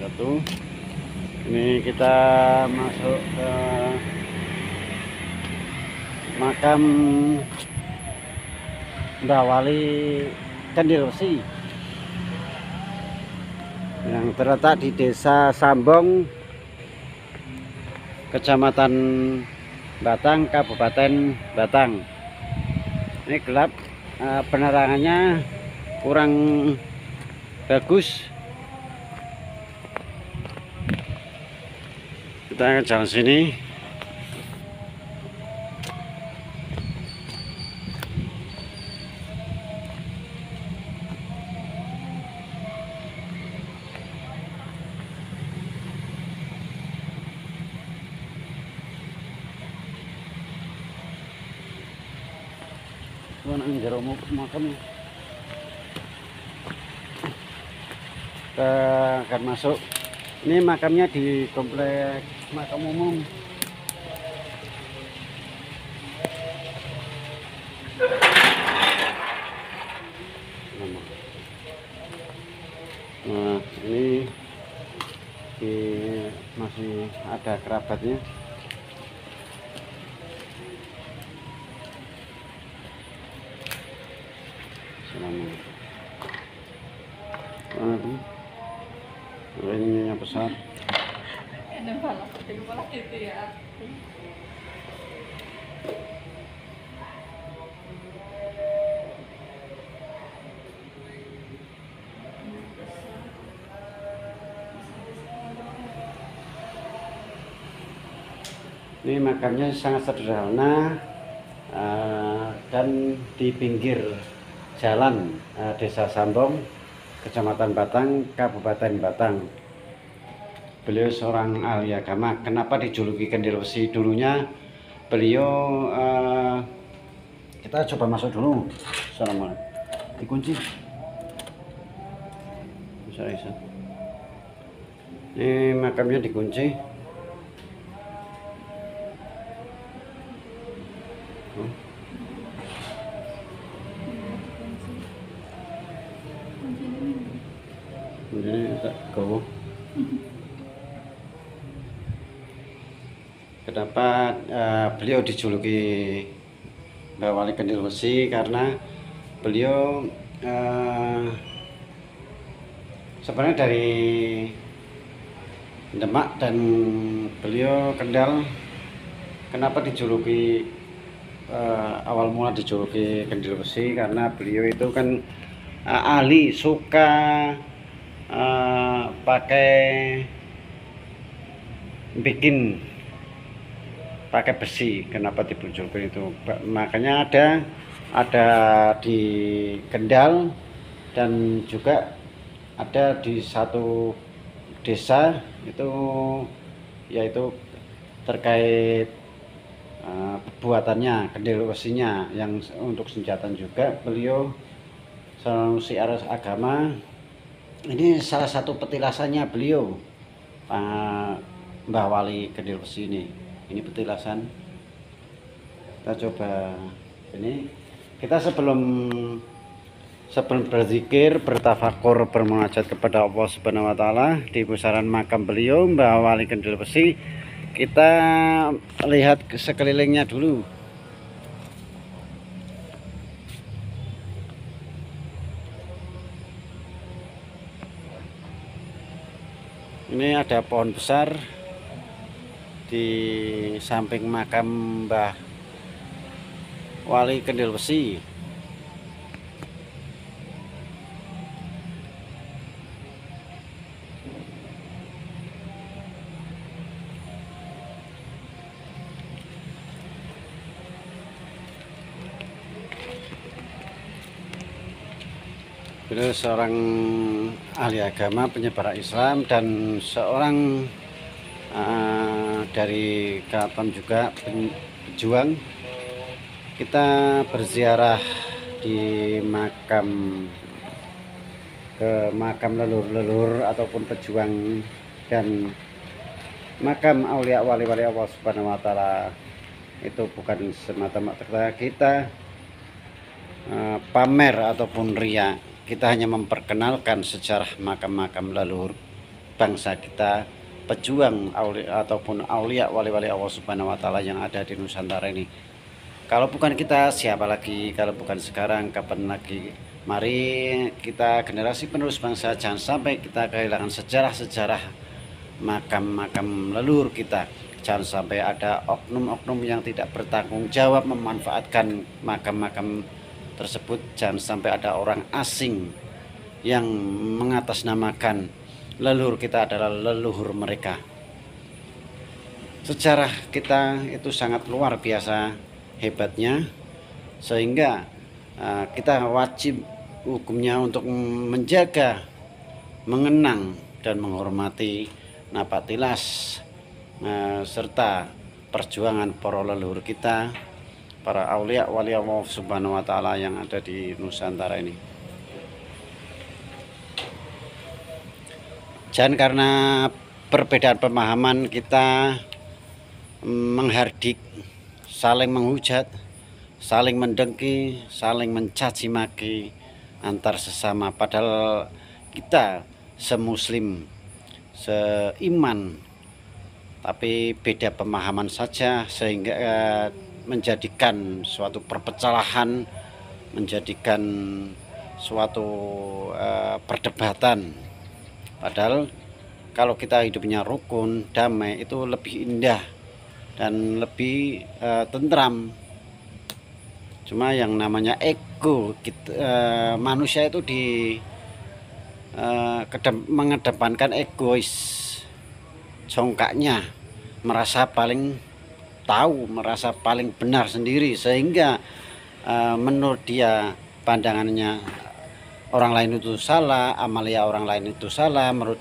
wabarakatuh. Ini kita masuk ke makam Mbah Wali Kendil-Wesi yang terletak di Desa Sambong, Kecamatan Batang, Kabupaten Batang. Ini gelap, penerangannya kurang bagus. Kita akan jalan sini. Nang jero makam. Kita akan masuk. Ini makamnya di komplek makam umum. Nah, ini masih ada kerabatnya. Ini yang besar. Ini makamnya sangat sederhana dan di pinggir jalan Desa Sambong, Kecamatan Batang, Kabupaten Batang. Beliau seorang ahli agama. Kenapa dijuluki Kendil-Wesi? Dulunya beliau kita coba masuk dulu. Assalamualaikum. Dikunci. Bisa. Ini makamnya dikunci. Ini tak gowo. Kenapa beliau dijuluki Mbah Wali Kendil-Wesi? Karena beliau sebenarnya dari Demak dan beliau Kendal. Kenapa dijuluki awal mula dijuluki Kendil-Wesi? Karena beliau itu kan ahli, suka pakai besi. Kenapa dijuluki itu? Makanya ada di Kendal dan juga ada di satu desa itu, yaitu terkait buatannya Kendil-Wesinya yang untuk senjata juga. Beliau selalu siar agama. Ini salah satu petilasannya beliau, Mbah Wali Kendil-Wesi ini. Ini petilasan. Kita coba ini. Kita sebelum berzikir, bertafakur, bermunajat kepada Allah Subhanahu wa taala di pusaran makam beliau Mbah Wali Kendil-Wesi, kita lihat ke sekelilingnya dulu. Ini ada pohon besar di samping makam Mbah Wali Kendil-Wesi. Beliau seorang ahli agama, penyebar Islam, dan seorang dari Keraton juga pejuang. Kita berziarah di makam leluhur ataupun pejuang dan makam aulia wali-wali Allah Subhanahu wa taala. Itu bukan semata-mata kita pamer ataupun ria. Kita hanya memperkenalkan sejarah makam-makam leluhur bangsa kita, pejuang ataupun aulia wali-wali Allah Subhanahu wa taala yang ada di Nusantara ini. Kalau bukan kita, siapa lagi? Kalau bukan sekarang, kapan lagi? Mari kita generasi penerus bangsa jangan sampai kita kehilangan sejarah-sejarah makam-makam leluhur kita. Jangan sampai ada oknum-oknum yang tidak bertanggung jawab memanfaatkan makam-makam tersebut. Jangan sampai ada orang asing yang mengatasnamakan leluhur kita adalah leluhur mereka. Sejarah kita itu sangat luar biasa hebatnya, sehingga kita wajib hukumnya untuk menjaga, mengenang dan menghormati napak tilas serta perjuangan para leluhur kita, para aulia wali Allah Subhanahu wa taala yang ada di Nusantara ini. Jangan karena perbedaan pemahaman kita menghardik, saling menghujat, saling mendengki, saling mencaci maki antar sesama, padahal kita semuslim, seiman, tapi beda pemahaman saja sehingga menjadikan suatu perpecahan, menjadikan suatu perdebatan. Padahal kalau kita hidupnya rukun, damai, itu lebih indah dan lebih tentram. Cuma yang namanya ego manusia itu mengedepankan egois, congkaknya, merasa paling tahu, merasa paling benar sendiri, sehingga menurut dia pandangannya orang lain itu salah, amalia orang lain itu salah, menurut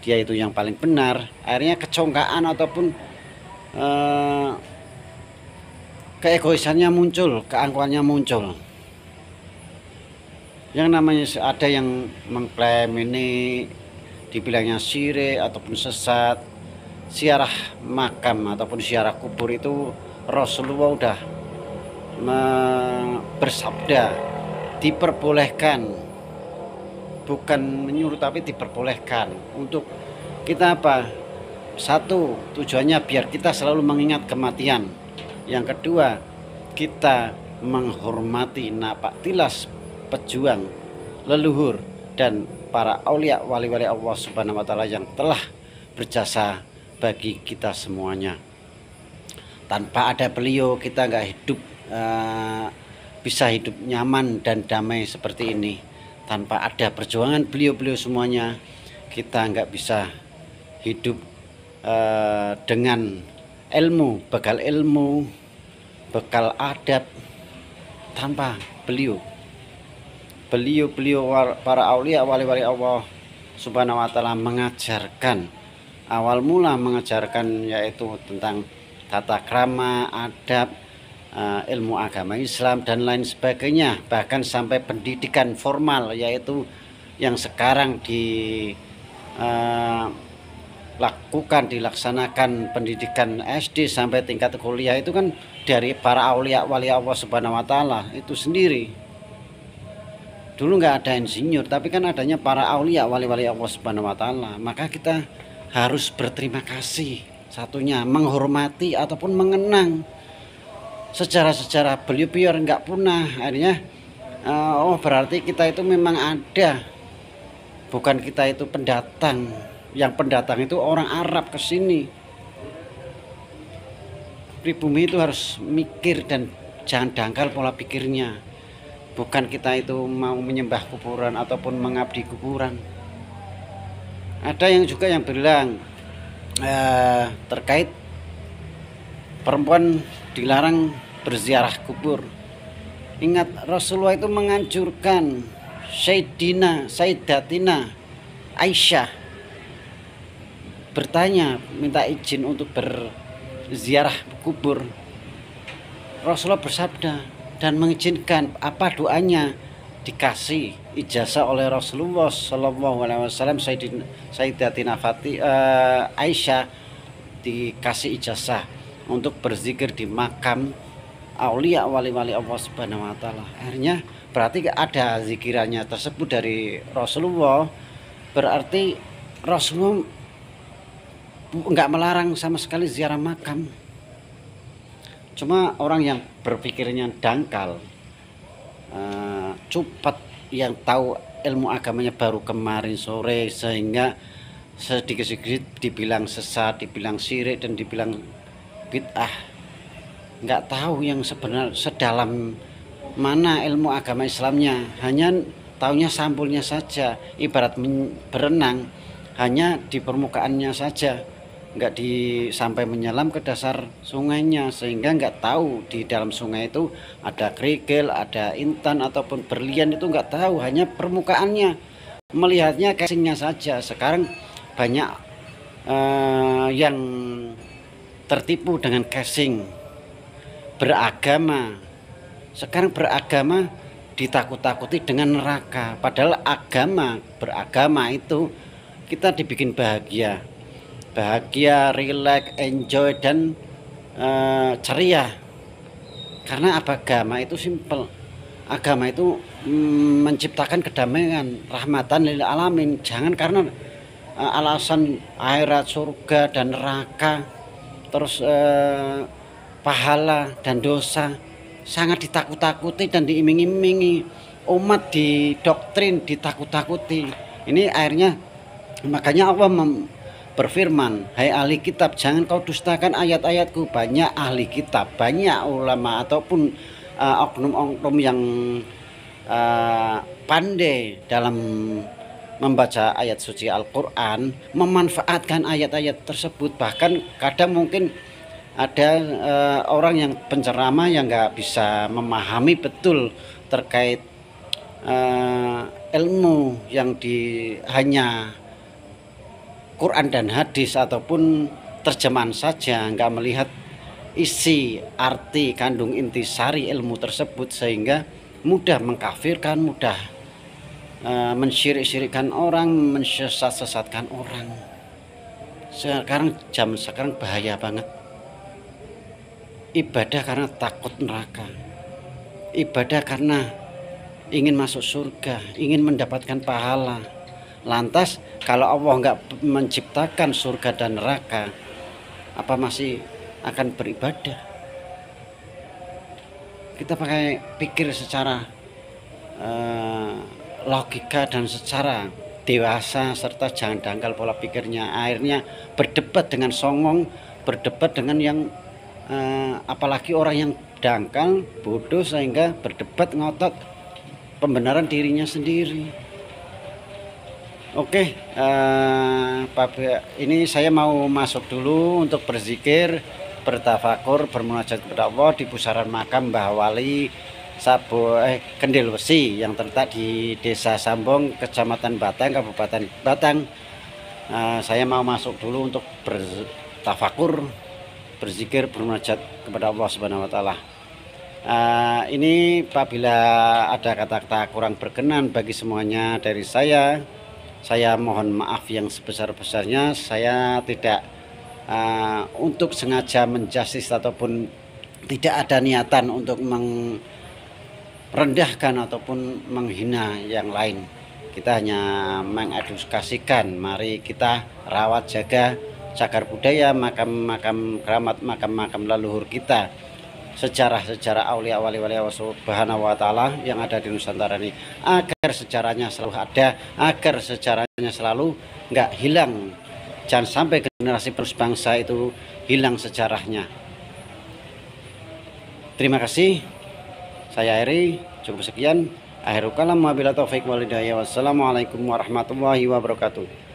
dia itu yang paling benar. Akhirnya kecongkaan ataupun keegoisannya muncul, keangkuhannya muncul. Yang namanya ada yang mengklaim ini dibilangnya syirik ataupun sesat. Ziarah makam ataupun ziarah kubur itu Rasulullah udah bersabda diperbolehkan, bukan menyuruh tapi diperbolehkan. Untuk kita apa? Satu, tujuannya biar kita selalu mengingat kematian. Yang kedua, kita menghormati napak tilas pejuang leluhur dan para aulia wali-wali Allah Subhanahu wa taala yang telah berjasa bagi kita semuanya. Tanpa ada beliau kita nggak hidup bisa hidup nyaman dan damai seperti ini. Tanpa ada perjuangan beliau-beliau semuanya, kita nggak bisa hidup dengan ilmu, bekal adab. Tanpa beliau para aulia wali-wali Allah Subhanahu wa taala mengajarkan, awal mula mengajarkan yaitu tentang tata krama, adab, ilmu agama Islam dan lain sebagainya, bahkan sampai pendidikan formal yaitu yang sekarang dilaksanakan pendidikan SD sampai tingkat kuliah itu kan dari para aulia wali Allah Subhanahu wa taala itu sendiri. Dulu nggak ada insinyur, tapi kan adanya para aulia wali-wali Allah Subhanahu wa taala. Maka kita harus berterima kasih, satunya menghormati ataupun mengenang sejarah-sejarah beliau biar nggak punah. Akhirnya oh berarti kita itu memang ada, bukan kita itu pendatang. Yang pendatang itu orang Arab ke sini. Pribumi itu harus mikir dan jangan dangkal pola pikirnya. Bukan kita itu mau menyembah kuburan ataupun mengabdi kuburan. Ada yang juga yang bilang terkait perempuan dilarang berziarah kubur. Ingat Rasulullah itu menganjurkan Sayyidatina Aisyah bertanya, minta izin untuk berziarah kubur. Rasulullah bersabda dan mengizinkan, apa doanya, dikasih ijazah oleh Rasulullah SAW. Sayyidatina Aisyah dikasih ijazah untuk berzikir di makam aulia wali-wali Allah Subhanahu wa taala. Akhirnya berarti ada zikirannya tersebut dari Rasulullah, berarti Rasulullah nggak melarang sama sekali ziarah makam. Cuma orang yang berpikirnya dangkal, cupat, yang tahu ilmu agamanya baru kemarin sore, sehingga sedikit-sedikit dibilang sesat, dibilang syirik, dan dibilang bid'ah. Nggak tahu yang sebenarnya sedalam mana ilmu agama Islamnya, hanya taunya sampulnya saja, ibarat berenang hanya di permukaannya saja, nggak sampai menyelam ke dasar sungainya, sehingga nggak tahu di dalam sungai itu ada kerikil, ada intan ataupun berlian, itu nggak tahu, hanya permukaannya, melihatnya casingnya saja. Sekarang banyak yang tertipu dengan casing beragama. Sekarang beragama ditakut-takuti dengan neraka, padahal beragama itu kita dibikin bahagia, rileks, enjoy, dan ceria. Karena agama itu simple, agama itu menciptakan kedamaian, rahmatan lil alamin. Jangan karena alasan akhirat, surga dan neraka, terus pahala dan dosa, sangat ditakut-takuti dan diiming-imingi. Umat didoktrin, ditakut-takuti. Ini akhirnya, makanya Allah berfirman, hai ahli kitab, jangan kau dustakan ayat-ayatku. Banyak ahli kitab, banyak ulama ataupun oknum-oknum yang pandai dalam membaca ayat suci Al-Quran, memanfaatkan ayat-ayat tersebut. Bahkan kadang mungkin ada orang yang penceramah yang nggak bisa memahami betul terkait ilmu yang hanya Quran dan hadis ataupun terjemahan saja, nggak melihat isi, arti, kandung intisari ilmu tersebut, sehingga mudah mengkafirkan, mudah mensyirik-syirikkan orang, mensesat-sesatkan orang. Zaman sekarang bahaya banget. Ibadah karena takut neraka, ibadah karena ingin masuk surga, ingin mendapatkan pahala. Lantas kalau Allah nggak menciptakan surga dan neraka, apa masih akan beribadah? Kita pakai pikir secara logika dan secara dewasa, serta jangan dangkal pola pikirnya. Akhirnya berdebat dengan songong, berdebat dengan yang apalagi orang yang dangkal, bodoh, sehingga berdebat ngotot pembenaran dirinya sendiri. Oke, ini saya mau masuk dulu untuk berzikir, bertafakur, bermunajat kepada Allah di pusaran makam Mbah Wali Kendil Wesi yang terletak di Desa Sambong, Kecamatan Batang, Kabupaten Batang. Saya mau masuk dulu untuk bertafakur, berzikir, bermunajat kepada Allah Subhanahu wa Ta'ala. Ini apabila ada kata-kata kurang berkenan bagi semuanya dari saya mohon maaf yang sebesar-besarnya. Saya tidak untuk sengaja menjustis ataupun tidak ada niatan untuk merendahkan ataupun menghina yang lain. Kita hanya mengedukasikan, mari kita rawat, jaga cagar budaya, makam-makam keramat, makam-makam leluhur kita, sejarah-sejarah aulia wali Allah Subhanahu wa Ta'ala yang ada di Nusantara ini, agar sejarahnya selalu ada, agar sejarahnya selalu nggak hilang. Jangan sampai generasi penerus bangsa itu hilang sejarahnya. Terima kasih. Saya Eri, cukup sekian. Akhirul kalam, wabillahi taufiq wal hidayah. Wassalamualaikum warahmatullahi wabarakatuh.